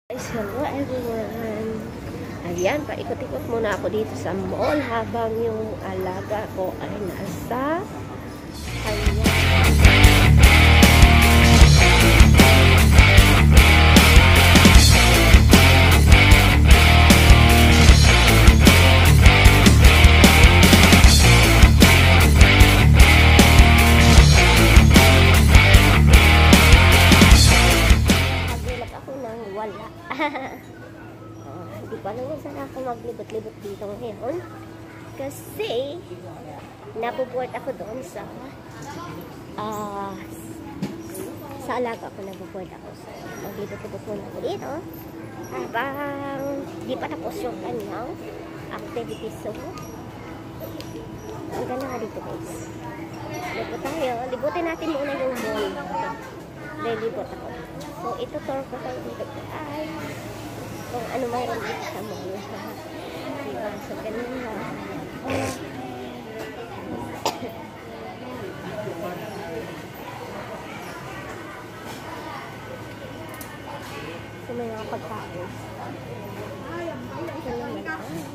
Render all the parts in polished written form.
Hello everyone! Ayan, paikot-ikot muna ako dito sa mall habang yung alaga ko ay nasa kanya. Hindi pa naman sana ako maglibot-libot dito ngayon kasi nabuboard ako doon sa alaga ko, nabuboard ako, so maglibot-libot muna ako dito habang di pa tapos yung kanyang activity. So ang ganda nga dito guys, libot tayo, libutin natin muna yung mall. Libot ako. So, ito tour ko tayo dito ay kung ano mayroon dito sa mall. Diba? So, ganun na. So, may mga pagkain.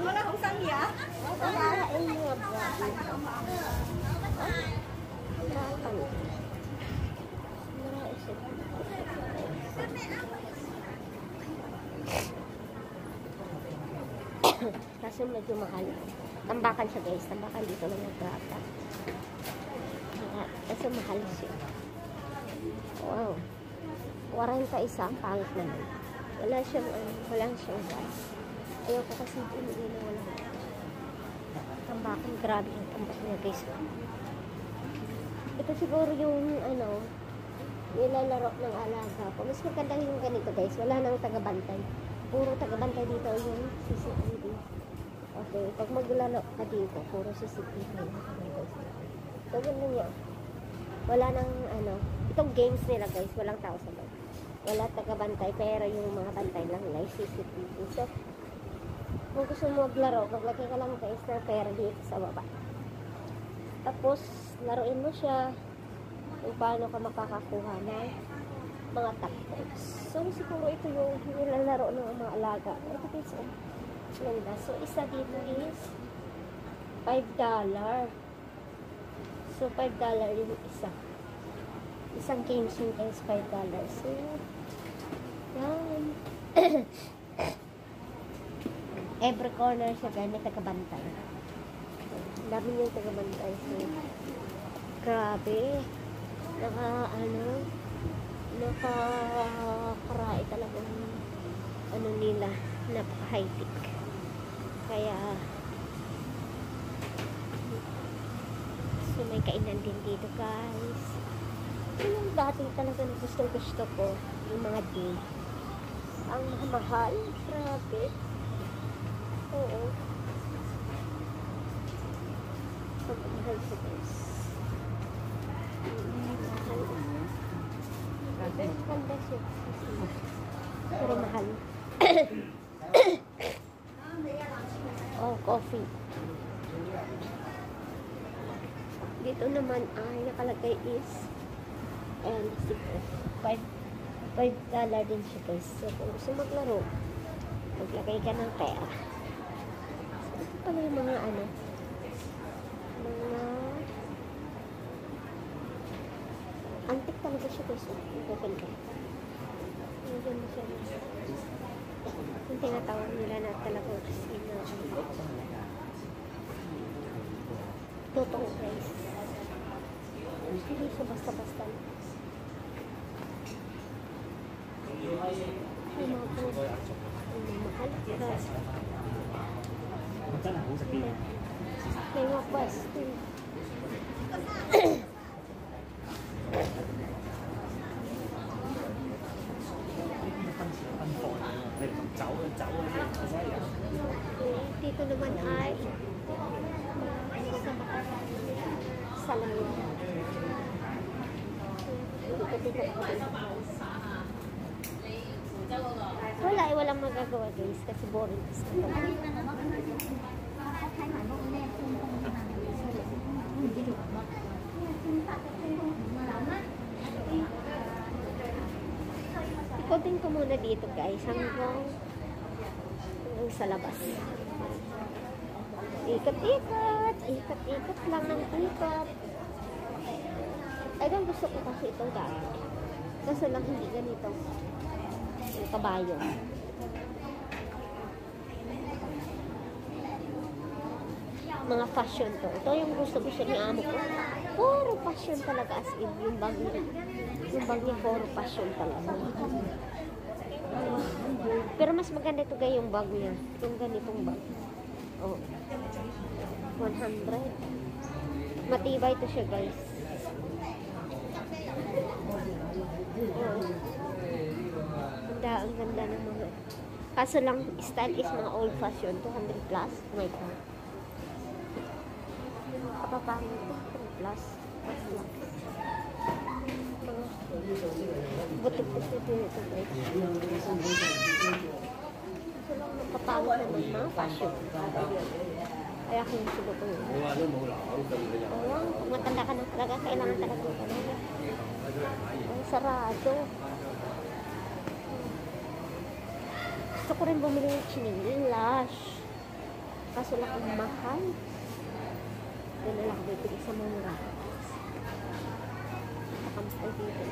Wala kong sangya? Wala ay mga buwan. Kasi medyo mahal. Tambakan siya guys. Tambakan dito lang nagbata. Kasi mahal siya. Wow. 41 ang pangit naman. Wala siyang gas. Ayaw ko kasi hindi na wala. Tambakan. Grabe yung tambakan niya guys. Ito siguro yung nilalaro ng alaga ko. Mas maganda yung ganito guys. Wala nang tagabantay. Puro tagabantay dito yung CCTV. Okay, pag maglalaro ka dito, puro CCTV. So, ganun niya. Wala nang itong games nila guys, walang tao sa loob. Wala tagabantay, pero yung mga bantay lang nila CCTV. So, kung gusto mo maglaro, maglagay ka lang guys ng pera dito sa baba. Tapos, laruin mo siya kung paano ka makakakuha ng mga tactics. So, siguro ito yung nilalaro ng mga alaga. Ito guys, ganda. So, isa dito is $5. So, $5 yung isa. Isang game yun guys, $5. So, yan. Every corner siya guys, may tagabantay. Dami yung tagabantay. So, grabe. Nakakarai talagang nila, napaka-high-tech. Kaya so may kainan din dito guys. Yung dati talaga na gusto ko yung mga day. Ang mahal, grabe. Oo. So, mahal siya guys. Ganda siya. Pero mahal. Oh, coffee. Dito naman ay nakalagay is $5 din siya guys. So, kung gusto maglaro, maglagay ka ng pera. So, ito pala yung mga antik talaga siya guys. Open ka. Nandiyan mo siya. Yung tinatawag nila na talagang casino. Totoo guys. Hindi siya basta-basta. Ay mga po. Mahal. May mga pwesto. Dito naman ay salamin. Walang magagawa guys kasi boring. Ikotin ko muna dito guys hanggang sa labas. Ikot-ikot. Ikot-ikot lang ng ikot. Ay, gusto ko kasi itong dati. Kaso lang hindi ganito. Yung kabayo. Mga fashion to. Ito yung gusto-gusto ni amo ko. Puro fashion talaga as in. Yung bag niya. Yung bag niya puro fashion talaga. Pero mas maganda ito guys yung bag niya. Yung ganitong bag. Oh. 100. Matibay ito siya guys. Oh. Ang ganda ng mga. Kaso lang style is mga old fashion. 200 plus. Oh my god. Kapapangit ito. 200 plus. Butik-butik ito guys. Kaso lang napapangit naman mga fashion. Kaya kung sulo ko yun. Ayan, kung matanda ka na talaga, kailangan talaga ito. Ang sarado. Gusto ko rin bumili ng chinilas. Kaso lang ang mahal. Doon na lang ako bibili sa mura. Nakampay dito.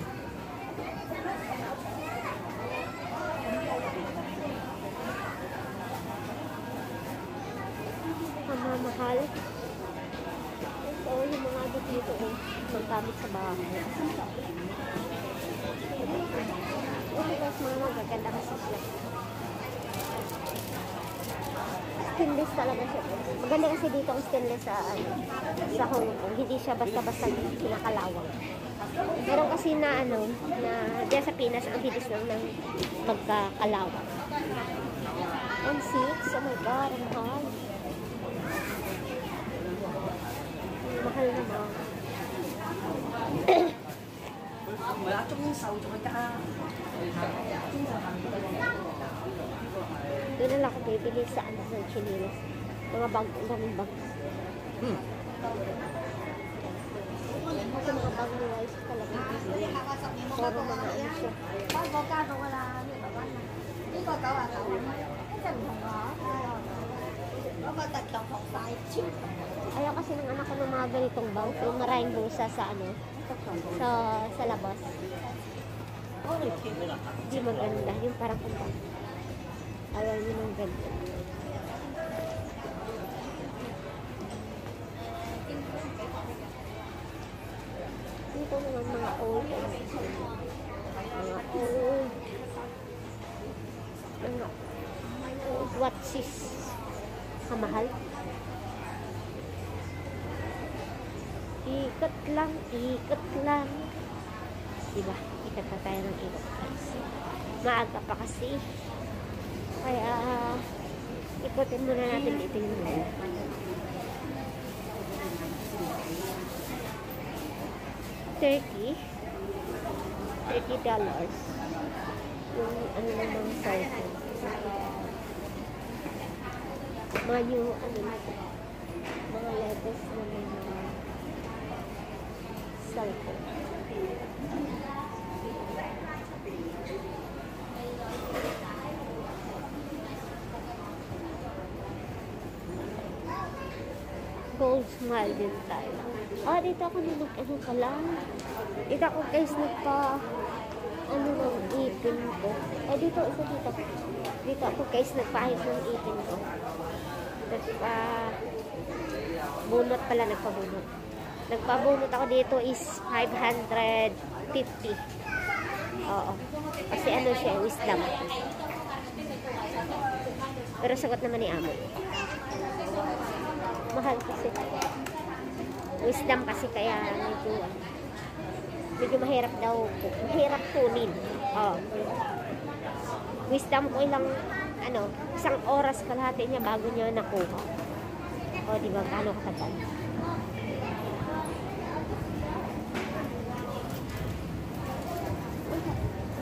Mahal. So, yung mga dito magkamit sa bahay. Ito guys, mga magaganda kasi siya. Stainless talaga siya. Maganda kasi dito ang stainless sa Hong Kong. Hindi siya basta-basta kinakalawang. Meron kasi na na diyan sa Pinas ang bilis lang ng magkakalawang. 1.6. Oh my god, ang mahal. Mahal naman. Doon na lang ako bibili sa ng chinilas. Mga bag, ang daming bag. Kasi mga bag ni Wise talaga. Pero mga siya. Ayaw kasi ng anak ko ng mga ganitong bag. Yung maraming bulsa sa sa labas. Hindi maganda. Yung parang kumpang. Ayaw nyo ng ganito. Dito naman mga old. Mga old. Mga old watches. Kamahal. Ikot lang, ikot lang. Diba? Ikot na tayo ng ikot. Maaga pa kasi. Kaya, ikotin muna natin dito yung live. $30. Yung naman cellphone. Mga new, mga latest na mga cellphone. Gold smile din tayo. Dito ako pala. Dito ako guys ng ipin ko. Dito dito. Dito ako guys nagpaayos ng ipin ko. Bunot pala, nagpabunot. Nagpabunot ako dito is 550. Oo. Kasi siya, wisdom. Pero sagot naman ni amo. Mahal kasi. Wisdom kasi kaya medyo mahirap daw. Mahirap kunin. Wisdom ko ilang isang oras kalahati niya bago niya nakuha. Diba? Paano katagal?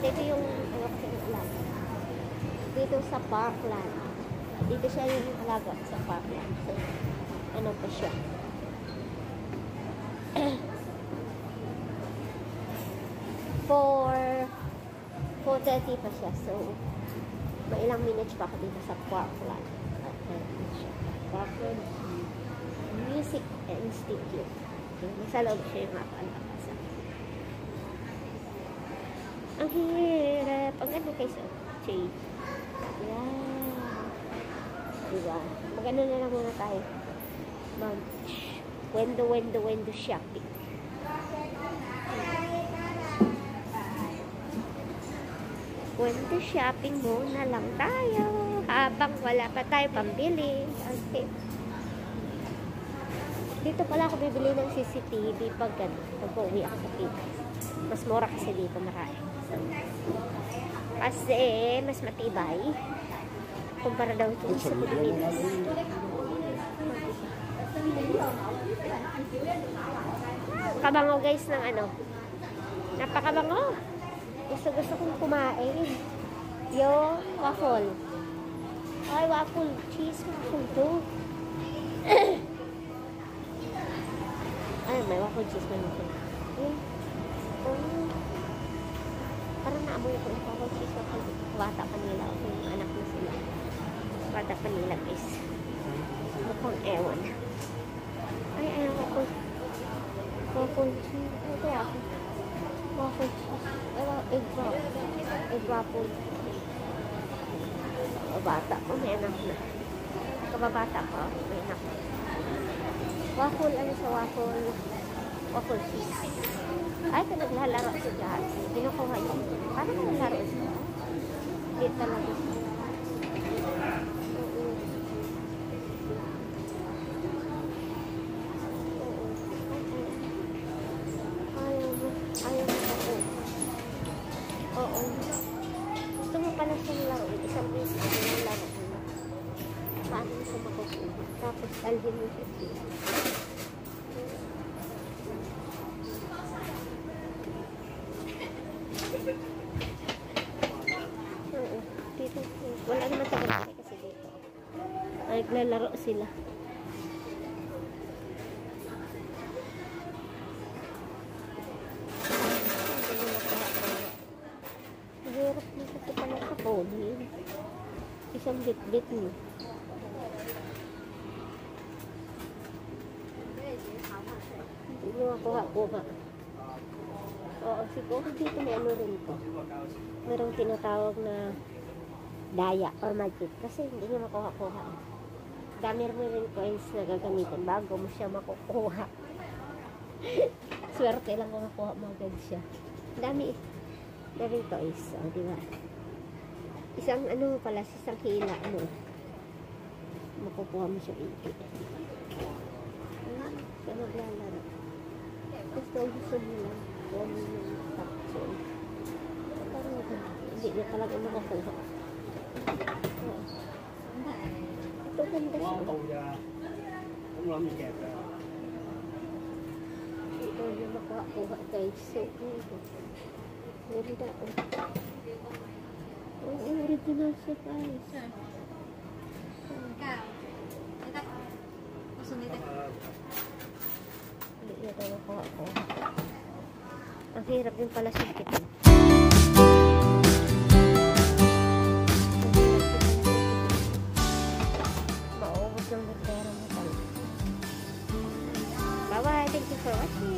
Dito yung kasi ng alaga. Dito sa Parkland. Dito siya yung alaga sa Parkland. So, pa siya. For 4:30 pa siya. So, may ilang minutes pa ako dito sa Parkland. At ayun siya. Parkland Music Institute. Okay, nasa loob siya yung mapalakasa. Ang hirap. Ang ganda kayo sa shade. Yeah. Diba? Mag-ano na lang muna tayo. Wendo shopping. Wendo shopping muna lang tayo. Habang wala pa tayo pambili. Okay. Dito pala ako bibili ng CCTV pag uwi ako sa Pinas. Mas mura kasi dito marami. So, kasi mas matibay kumpara daw ito sa Pilipinas. Kabango guys ng ano. Napakabango. Gusto kong kumain. Yung waffle. Ay, waffle. Cheese waffle to. Ay, may waffle cheese na natin. Parang naamoy ko yung waffle cheese waffle. Bata pa nila. Yung anak na sila. Bata pa nila guys. Mukhang ewan. Ay, waffle. Waffle cheese. Ito waffle. Waffle cheese. Egg waffle. Bata pa, may anak na. Kababata pa, may anak na. Waffle, ano sa waffle? Waffle cheese. Ay, ito naglalaro si Jazz. Pinukuha niya. Paano naglalaro siya? Hindi talaga siya. Ayaw mo ako. Oo. Gusto mo pala siyang laro. Isang beses ko yung laro ko. Paano mo siya makukuha? Tapos alhin mo siya. Dito. Wala naman tagal kasi dito. Ay, naglalaro sila. Hirap mo kasi pala sa phone. Isang bit-bit mo. Hindi mo makuha-kuha. Oo, siguro dito may ano rin po. Merong tinatawag na daya or magic. Kasi hindi nyo makuha-kuha. Dami rin coins na gagamitin bago mo siya makukuha. Swerte lang kung makuha mo agad siya. Dami toys. O, diba? Isang ano pala, isang hila mo. Makukuha mo siya 80. Siya maglalaro. Gusto mo lang. Huwag mo yung takson. Hindi niya talaga makakuha. Ito ganda siya. Ito niya makakuha guys. So, ganda. Oh, original siya guys. Hindi niya talaga makakuha. Ang hirap yung pala sikitin. Maubos ng pera mo talaga. Bye-bye. Thank you for watching.